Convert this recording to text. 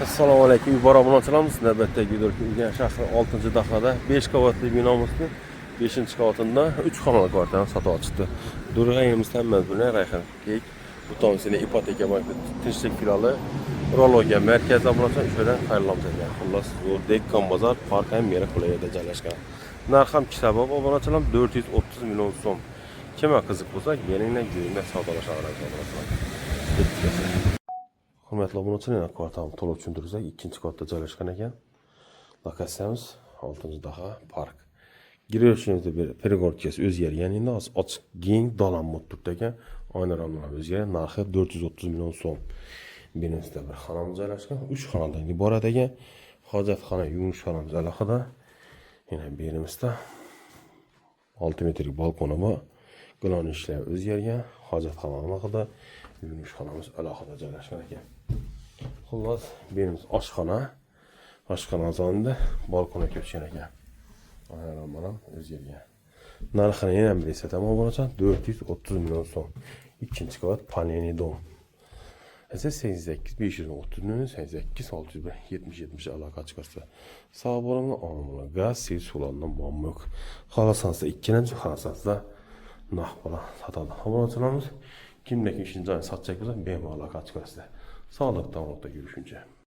Assalomu alaykum. Ibora bilan ochamiz. Navbatdagi Urganch shahri 6-dahada 5 qavatli binomizni 5-qavatida 3 xonali kvartirani sotib olishdi. Durg'ayimizdan buni rayhan kek, butonsining ipoteka banki tinchlik filiali, urologiya markazi bilan ishlardan tayyorlab ekan. Xullas, bu Dekkon bozor park ham mera qulayda joylashgan. Narx ham kitob obunachilar 430 million so'm. Kimga qiziq bo'lsa, kelinglar, joyinglar savdolashaverasiz. Hurmatli obunachilar, kvartalni to'liq tushuntirsak, 2-qavatda joylashgan ekan. Lokatsiyamiz 6-daha park. Girishimizda перегородкасы o'zgargan, endi ochiq keng dolan modda ekan. Oyna ramlar o'zgargan, narxi 430 million so'm. Binosida bir xonamiz joylashgan, 3 xonadan iborat ekan. Hojatxona, yuvinish xonamiz alohida. Yana berimizda 6 metrlik balkoni bor. Gulon ishlar o'zgargan, hojatxona alohida, yuvinish xonamiz alohida joylashgan ekan. Xullas, berimiz oshxona. Oshxona zonida balkonga ko'chgan ekan. Mana o'zgargan. Narxini yana bir eslatamaman bo'lsa, 430 million so'm. 2-qavat panelli dom. Esa 88 530 88 601 70 aloqa chiqarsa. Sog' bo'linglar, omon gaz, suv sulandan muammo yo'q. Xohlasangiz ikkinchi, xohlasangiz naq bilan sotadi. Obunachilarimiz kimdagi ishini joyini sotsak bo'lsa, bemalol aloqa chiqarsa. Sog'likdan ortda yurishuncha.